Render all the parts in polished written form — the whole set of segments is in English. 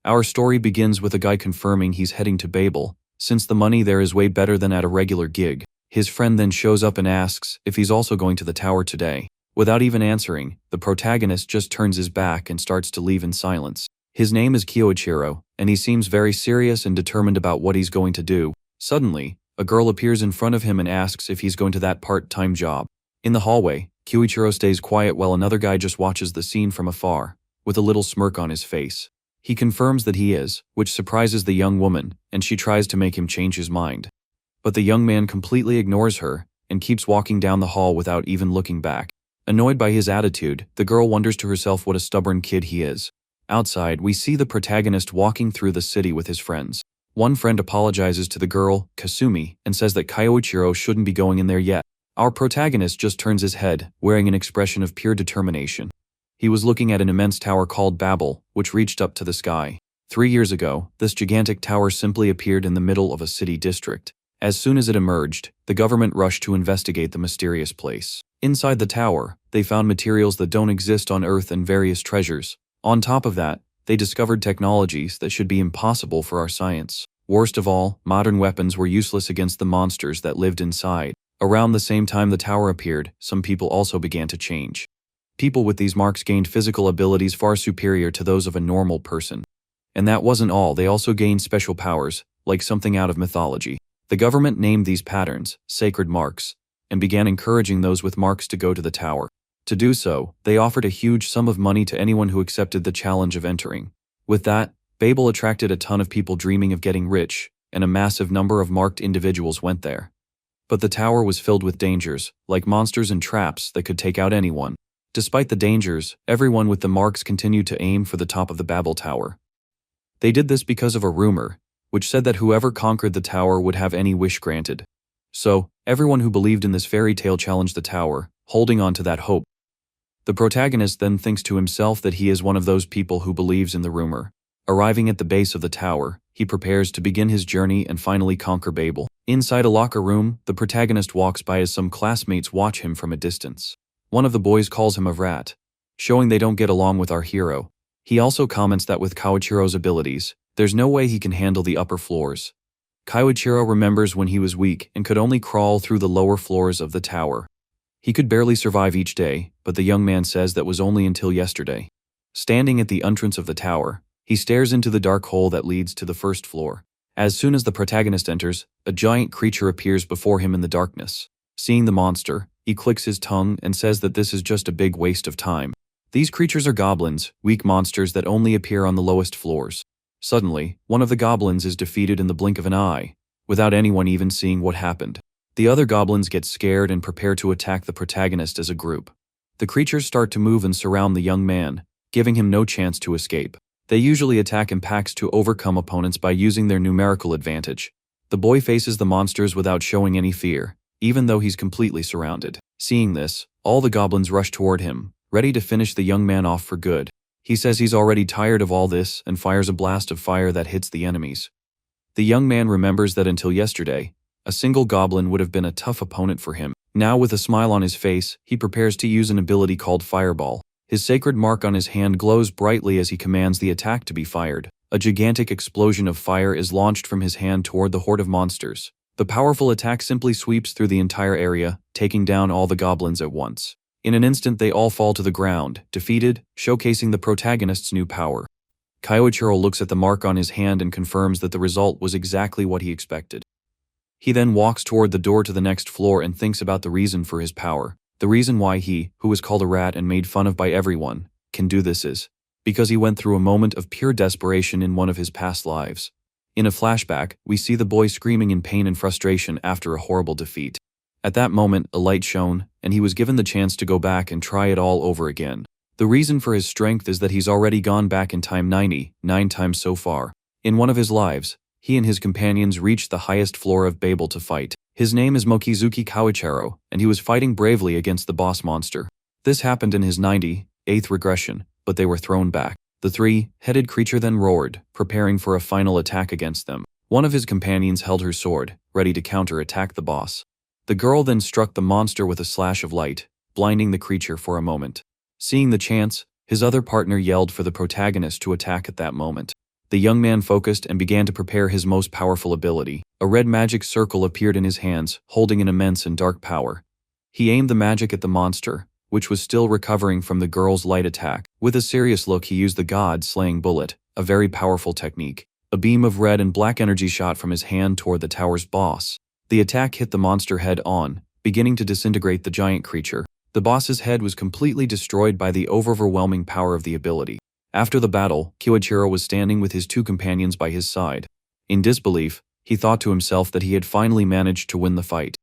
Our story begins with a guy confirming he's heading to Babel, since the money there is way better than at a regular gig. His friend then shows up and asks if he's also going to the tower today. Without even answering, the protagonist just turns his back and starts to leave in silence. His name is Kyoichiro, and he seems very serious and determined about what he's going to do. Suddenly, a girl appears in front of him and asks if he's going to that part-time job. In the hallway, Kyoichiro stays quiet while another guy just watches the scene from afar, with a little smirk on his face. He confirms that he is, which surprises the young woman, and she tries to make him change his mind. But the young man completely ignores her and keeps walking down the hall without even looking back. Annoyed by his attitude, the girl wonders to herself what a stubborn kid he is. Outside, we see the protagonist walking through the city with his friends. One friend apologizes to the girl, Kasumi, and says that Kyoichiro shouldn't be going in there yet. Our protagonist just turns his head, wearing an expression of pure determination. He was looking at an immense tower called BABEL, which reached up to the sky. 3 years ago, this gigantic tower simply appeared in the middle of a city district. As soon as it emerged, the government rushed to investigate the mysterious place. Inside the tower, they found materials that don't exist on Earth and various treasures. On top of that, they discovered technologies that should be impossible for our science. Worst of all, modern weapons were useless against the monsters that lived inside. Around the same time the tower appeared, some people also began to change. People with these marks gained physical abilities far superior to those of a normal person. And that wasn't all, they also gained special powers, like something out of mythology. The government named these patterns sacred marks, and began encouraging those with marks to go to the tower. To do so, they offered a huge sum of money to anyone who accepted the challenge of entering. With that, Babel attracted a ton of people dreaming of getting rich, and a massive number of marked individuals went there. But the tower was filled with dangers, like monsters and traps that could take out anyone. Despite the dangers, everyone with the marks continued to aim for the top of the BABEL tower. They did this because of a rumor, which said that whoever conquered the tower would have any wish granted. So, everyone who believed in this fairy tale challenged the tower, holding on to that hope. The protagonist then thinks to himself that he is one of those people who believes in the rumor. Arriving at the base of the tower, he prepares to begin his journey and finally conquer Babel. Inside a locker room, the protagonist walks by as some classmates watch him from a distance. One of the boys calls him a rat, showing they don't get along with our hero. He also comments that with Kyoichiro's abilities, there's no way he can handle the upper floors. Kyoichiro remembers when he was weak and could only crawl through the lower floors of the tower. He could barely survive each day, but the young man says that was only until yesterday. Standing at the entrance of the tower, he stares into the dark hole that leads to the first floor. As soon as the protagonist enters, a giant creature appears before him in the darkness. Seeing the monster, he clicks his tongue and says that this is just a big waste of time. These creatures are goblins, weak monsters that only appear on the lowest floors. Suddenly, one of the goblins is defeated in the blink of an eye, without anyone even seeing what happened. The other goblins get scared and prepare to attack the protagonist as a group. The creatures start to move and surround the young man, giving him no chance to escape. They usually attack in packs to overcome opponents by using their numerical advantage. The boy faces the monsters without showing any fear, even though he's completely surrounded. Seeing this, all the goblins rush toward him, ready to finish the young man off for good. He says he's already tired of all this and fires a blast of fire that hits the enemies. The young man remembers that until yesterday, a single goblin would have been a tough opponent for him. Now with a smile on his face, he prepares to use an ability called Fireball. His sacred mark on his hand glows brightly as he commands the attack to be fired. A gigantic explosion of fire is launched from his hand toward the horde of monsters. The powerful attack simply sweeps through the entire area, taking down all the goblins at once. In an instant they all fall to the ground, defeated, showcasing the protagonist's new power. Kyoichiro looks at the mark on his hand and confirms that the result was exactly what he expected. He then walks toward the door to the next floor and thinks about the reason for his power. The reason why he, who was called a rat and made fun of by everyone, can do this is because he went through a moment of pure desperation in one of his past lives. In a flashback, we see the boy screaming in pain and frustration after a horrible defeat. At that moment, a light shone, and he was given the chance to go back and try it all over again. The reason for his strength is that he's already gone back in time 99 times so far. In one of his lives, he and his companions reached the highest floor of Babel to fight. His name is Mokizuki Kyoichiro, and he was fighting bravely against the boss monster. This happened in his 98th regression, but they were thrown back. The three-headed creature then roared, preparing for a final attack against them. One of his companions held her sword, ready to counter-attack the boss. The girl then struck the monster with a slash of light, blinding the creature for a moment. Seeing the chance, his other partner yelled for the protagonist to attack at that moment. The young man focused and began to prepare his most powerful ability. A red magic circle appeared in his hands, holding an immense and dark power. He aimed the magic at the monster, which was still recovering from the girl's light attack. With a serious look, he used the god-slaying bullet, a very powerful technique. A beam of red and black energy shot from his hand toward the tower's boss. The attack hit the monster head on, beginning to disintegrate the giant creature. The boss's head was completely destroyed by the overwhelming power of the ability. After the battle, Kiichiro was standing with his two companions by his side. In disbelief, he thought to himself that he had finally managed to win the fight.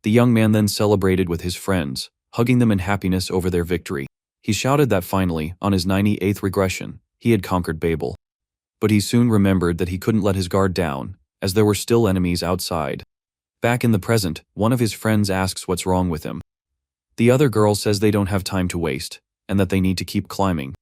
The young man then celebrated with his friends, hugging them in happiness over their victory. He shouted that finally, on his 98th regression, he had conquered Babel. But he soon remembered that he couldn't let his guard down, as there were still enemies outside. Back in the present, one of his friends asks what's wrong with him. The other girl says they don't have time to waste, and that they need to keep climbing.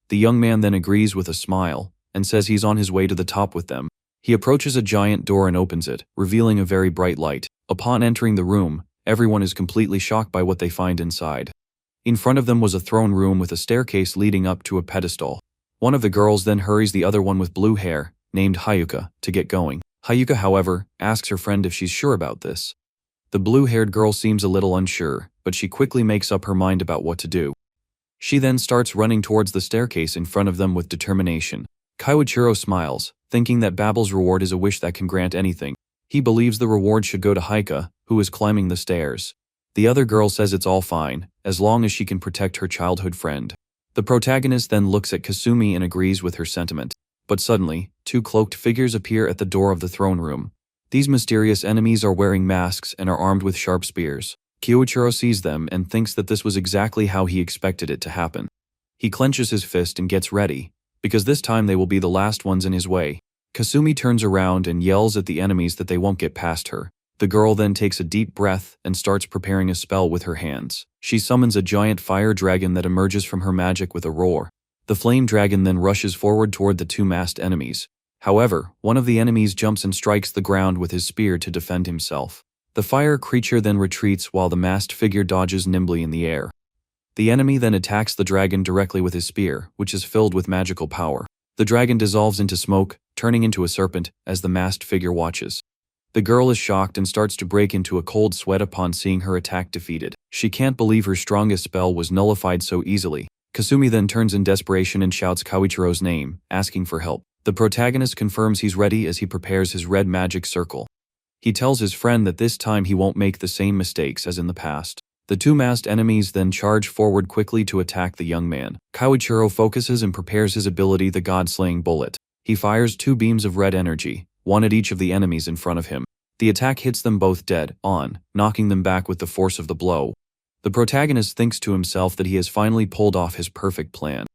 The young man then agrees with a smile, and says he's on his way to the top with them. He approaches a giant door and opens it, revealing a very bright light. Upon entering the room, everyone is completely shocked by what they find inside. In front of them was a throne room with a staircase leading up to a pedestal. One of the girls then hurries the other one with blue hair, named Hyuka, to get going. Hyuka, however, asks her friend if she's sure about this. The blue-haired girl seems a little unsure, but she quickly makes up her mind about what to do. She then starts running towards the staircase in front of them with determination. Kiichiro smiles, thinking that Babel's reward is a wish that can grant anything. He believes the reward should go to Hyuka, who is climbing the stairs. The other girl says it's all fine, as long as she can protect her childhood friend. The protagonist then looks at Kasumi and agrees with her sentiment. But suddenly, two cloaked figures appear at the door of the throne room. These mysterious enemies are wearing masks and are armed with sharp spears. Kiichiro sees them and thinks that this was exactly how he expected it to happen. He clenches his fist and gets ready, because this time they will be the last ones in his way. Kasumi turns around and yells at the enemies that they won't get past her. The girl then takes a deep breath and starts preparing a spell with her hands. She summons a giant fire dragon that emerges from her magic with a roar. The flame dragon then rushes forward toward the two masked enemies. However, one of the enemies jumps and strikes the ground with his spear to defend himself. The fire creature then retreats while the masked figure dodges nimbly in the air. The enemy then attacks the dragon directly with his spear, which is filled with magical power. The dragon dissolves into smoke, turning into a serpent, as the masked figure watches. The girl is shocked and starts to break into a cold sweat upon seeing her attack defeated. She can't believe her strongest spell was nullified so easily. Kasumi then turns in desperation and shouts Kiichiro's name, asking for help. The protagonist confirms he's ready as he prepares his red magic circle. He tells his friend that this time he won't make the same mistakes as in the past. The two masked enemies then charge forward quickly to attack the young man. Kiichiro focuses and prepares his ability, the God-slaying bullet. He fires two beams of red energy, one at each of the enemies in front of him. The attack hits them both dead on, knocking them back with the force of the blow. The protagonist thinks to himself that he has finally pulled off his perfect plan.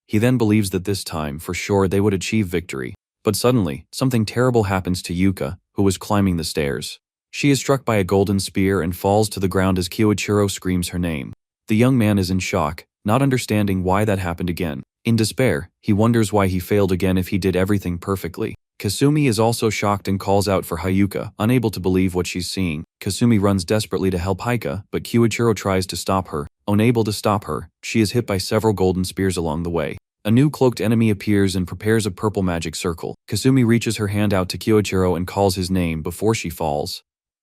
He then believes that this time, for sure, they would achieve victory. But suddenly, something terrible happens to Yuka, who was climbing the stairs. She is struck by a golden spear and falls to the ground as Kiichiro screams her name. The young man is in shock, not understanding why that happened again. In despair, he wonders why he failed again if he did everything perfectly. Kasumi is also shocked and calls out for Hyuka, unable to believe what she's seeing. Kasumi runs desperately to help Hyuka, but Kiichiro tries to stop her. Unable to stop her, she is hit by several golden spears along the way. A new cloaked enemy appears and prepares a purple magic circle. Kasumi reaches her hand out to Kiichiro and calls his name before she falls.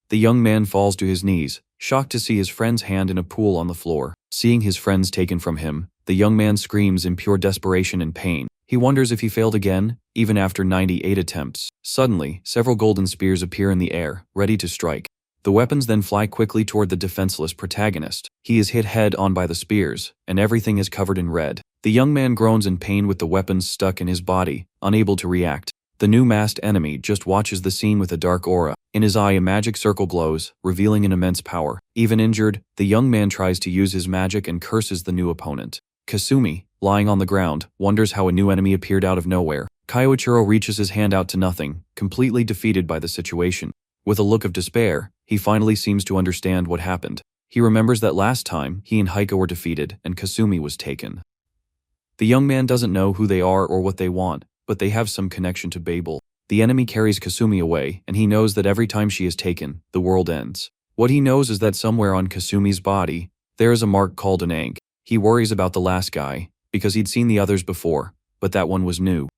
The young man falls to his knees, shocked to see his friend's hand in a pool on the floor. Seeing his friends taken from him, the young man screams in pure desperation and pain. He wonders if he failed again, even after 98 attempts. Suddenly, several golden spears appear in the air, ready to strike. The weapons then fly quickly toward the defenseless protagonist. He is hit head-on by the spears, and everything is covered in red. The young man groans in pain with the weapons stuck in his body, unable to react. The new masked enemy just watches the scene with a dark aura. In his eye, a magic circle glows, revealing an immense power. Even injured, the young man tries to use his magic and curses the new opponent. Kasumi, lying on the ground, wonders how a new enemy appeared out of nowhere. Kiichiro reaches his hand out to nothing, completely defeated by the situation. With a look of despair, he finally seems to understand what happened. He remembers that last time, he and Hyuka were defeated and Kasumi was taken. The young man doesn't know who they are or what they want, but they have some connection to Babel. The enemy carries Kasumi away, and he knows that every time she is taken, the world ends. What he knows is that somewhere on Kasumi's body, there is a mark called an ankh. He worries about the last guy, because he'd seen the others before, but that one was new.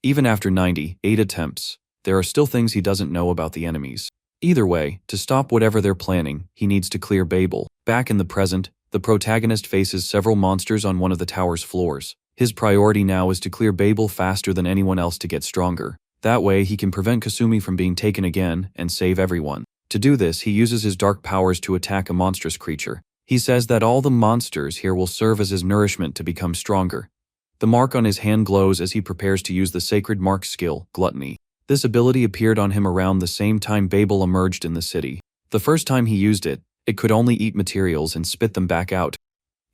Even after 98 attempts, there are still things he doesn't know about the enemies. Either way, to stop whatever they're planning, he needs to clear Babel. Back in the present, the protagonist faces several monsters on one of the tower's floors. His priority now is to clear Babel faster than anyone else to get stronger. That way, he can prevent Kasumi from being taken again and save everyone. To do this, he uses his dark powers to attack a monstrous creature. He says that all the monsters here will serve as his nourishment to become stronger. The mark on his hand glows as he prepares to use the sacred mark skill, Gluttony. This ability appeared on him around the same time Babel emerged in the city. The first time he used it, it could only eat materials and spit them back out.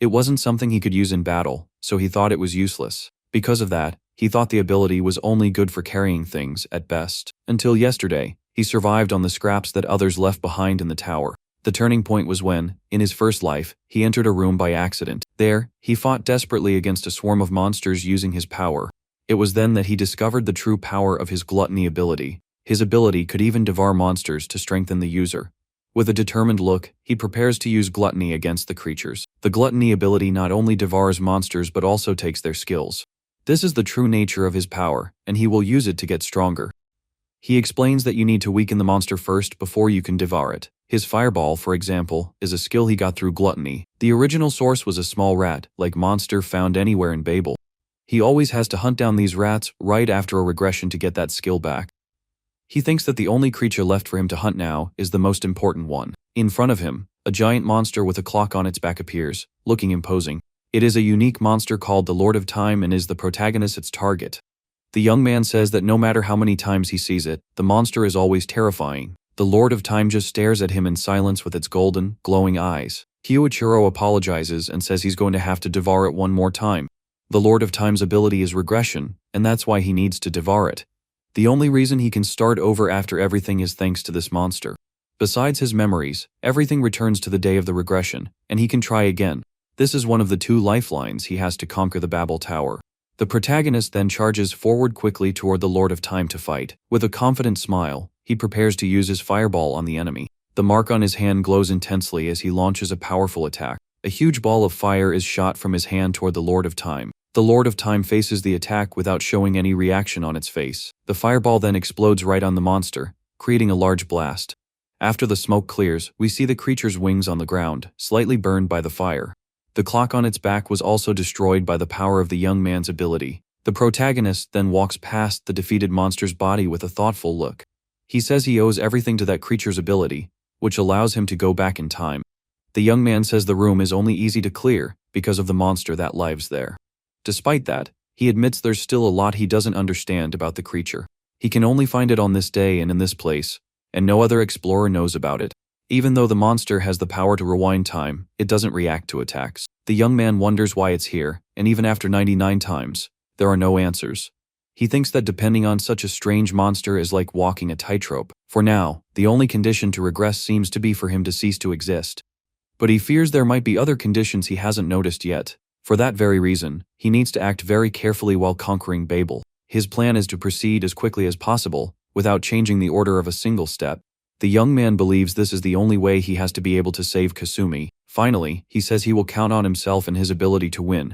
It wasn't something he could use in battle, so he thought it was useless. Because of that, he thought the ability was only good for carrying things, at best. Until yesterday, he survived on the scraps that others left behind in the tower. The turning point was when, in his first life, he entered a room by accident. There, he fought desperately against a swarm of monsters using his power. It was then that he discovered the true power of his gluttony ability. His ability could even devour monsters to strengthen the user. With a determined look, he prepares to use gluttony against the creatures. The gluttony ability not only devours monsters but also takes their skills. This is the true nature of his power, and he will use it to get stronger. He explains that you need to weaken the monster first before you can devour it. His fireball, for example, is a skill he got through gluttony. The original source was a small rat-like monster found anywhere in Babel. He always has to hunt down these rats right after a regression to get that skill back. He thinks that the only creature left for him to hunt now is the most important one. In front of him, a giant monster with a clock on its back appears, looking imposing. It is a unique monster called the Lord of Time and is the protagonist's target. The young man says that no matter how many times he sees it, the monster is always terrifying. The Lord of Time just stares at him in silence with its golden, glowing eyes. Kyoichiro apologizes and says he's going to have to devour it one more time. The Lord of Time's ability is regression, and that's why he needs to devour it. The only reason he can start over after everything is thanks to this monster. Besides his memories, everything returns to the day of the regression, and he can try again. This is one of the 2 lifelines he has to conquer the Babel Tower. The protagonist then charges forward quickly toward the Lord of Time to fight. With a confident smile, he prepares to use his fireball on the enemy. The mark on his hand glows intensely as he launches a powerful attack. A huge ball of fire is shot from his hand toward the Lord of Time. The Lord of Time faces the attack without showing any reaction on its face. The fireball then explodes right on the monster, creating a large blast. After the smoke clears, we see the creature's wings on the ground, slightly burned by the fire. The clock on its back was also destroyed by the power of the young man's ability. The protagonist then walks past the defeated monster's body with a thoughtful look. He says he owes everything to that creature's ability, which allows him to go back in time. The young man says the room is only easy to clear because of the monster that lives there. Despite that, he admits there's still a lot he doesn't understand about the creature. He can only find it on this day and in this place, and no other explorer knows about it. Even though the monster has the power to rewind time, it doesn't react to attacks. The young man wonders why it's here, and even after 99 times, there are no answers. He thinks that depending on such a strange monster is like walking a tightrope. For now, the only condition to regress seems to be for him to cease to exist. But he fears there might be other conditions he hasn't noticed yet. For that very reason, he needs to act very carefully while conquering Babel. His plan is to proceed as quickly as possible, without changing the order of a single step. The young man believes this is the only way he has to be able to save Kasumi. Finally, he says he will count on himself and his ability to win.